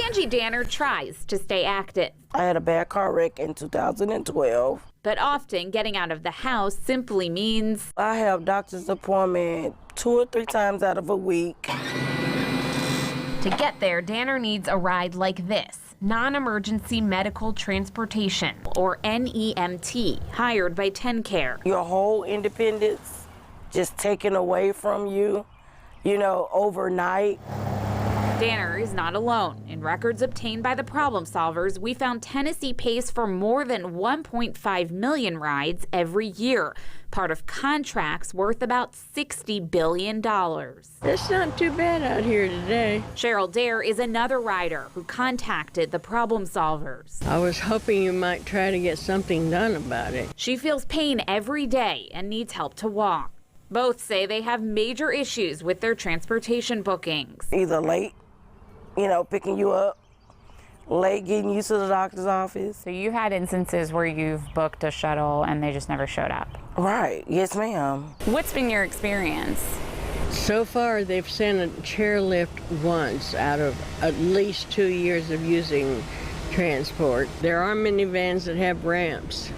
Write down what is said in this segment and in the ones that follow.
Angie Danner tries to stay active. I had a bad car wreck in 2012. But often getting out of the house simply means I have doctor's appointment 2 or 3 times out of a week. to get there, Danner needs a ride like this. Non-emergency medical transportation, or NEMT, hired by TennCare. Your whole independence just taken away from you, overnight. Danner is not alone. In records obtained by the Problem Solvers, we found Tennessee pays for more than 1.5 million rides every year, part of contracts worth about $60 billion. It's not too bad out here today. Cheryl Dare is another rider who contacted the Problem Solvers. I was hoping you might try to get something done about it. She feels pain every day and needs help to walk. Both say they have major issues with their transportation bookings. Either late, picking you up, late getting you to the doctor's office. So you had instances where you've booked a shuttle and they just never showed up? Right, yes ma'am. What's been your experience? So far, they've sent a chairlift once out of at least 2 years of using transport. There are minivans that have ramps,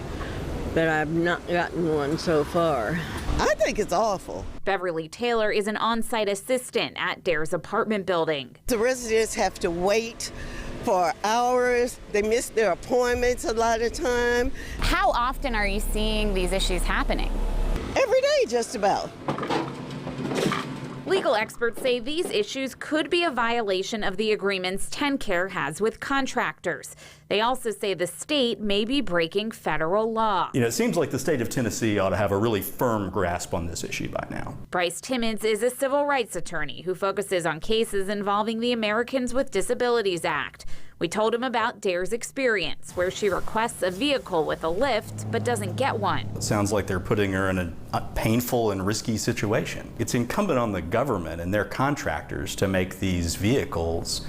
but I've not gotten one so far. I think it's awful. Beverly Taylor is an on-site assistant at Dare's apartment building. The residents have to wait for hours. They miss their appointments a lot of time. How often are you seeing these issues happening? Every day, just about. Legal experts say these issues could be a violation of the agreements TennCare has with contractors. They also say the state may be breaking federal law. It seems like the state of Tennessee ought to have a really firm grasp on this issue by now. Bryce Timmons is a civil rights attorney who focuses on cases involving the Americans with Disabilities Act. We told him about Dare's experience, where she requests a vehicle with a lift but doesn't get one. It sounds like they're putting her in a painful and risky situation. It's incumbent on the government and their contractors to make these vehicles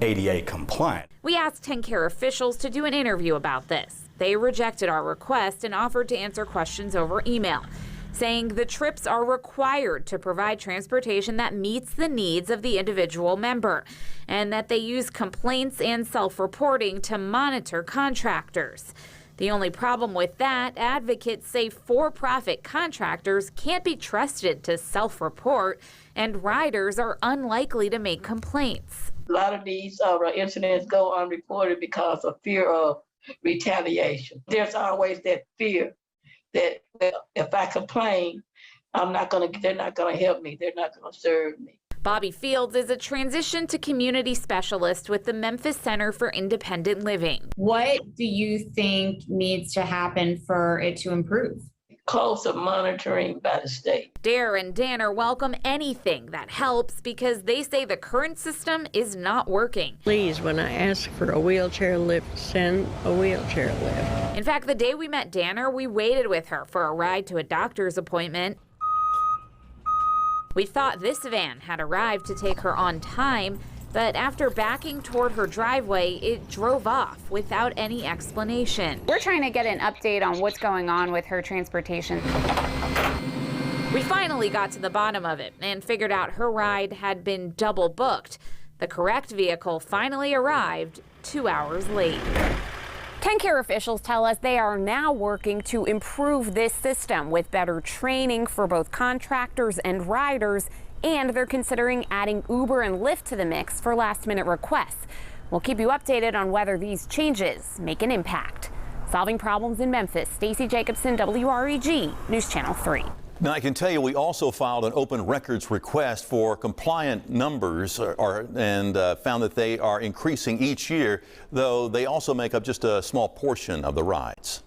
ADA compliant. We asked TennCare officials to do an interview about this. They rejected our request and offered to answer questions over email, saying the trips are required to provide transportation that meets the needs of the individual member, and that they use complaints and self-reporting to monitor contractors. The only problem with that, advocates say for-profit contractors can't be trusted to self-report, and riders are unlikely to make complaints. A lot of these incidents go unreported because of fear of retaliation. There's always that fear that if I complain, they're not going to help me. They're not going to serve me. Bobby Fields is a transition to community specialist with the Memphis Center for Independent Living. What do you think needs to happen for it to improve? Closer monitoring by the state. Dare and Danner welcome anything that helps because they say the current system is not working. Please, when I ask for a wheelchair lift, send a wheelchair lift. In fact, the day we met Danner, we waited with her for a ride to a doctor's appointment. We thought this van had arrived to take her on time, but after backing toward her driveway, it drove off without any explanation. We're trying to get an update on what's going on with her transportation. We finally got to the bottom of it and figured out her ride had been double booked. The correct vehicle finally arrived 2 hours late. TennCare officials tell us they are now working to improve this system with better training for both contractors and riders, and they're considering adding Uber and Lyft to the mix for last-minute requests. We'll keep you updated on whether these changes make an impact. Solving problems in Memphis, Stacey Jacobson, WREG, News Channel 3. Now, I can tell you we also filed an open records request for compliant numbers and found that they are increasing each year, though they also make up just a small portion of the rides.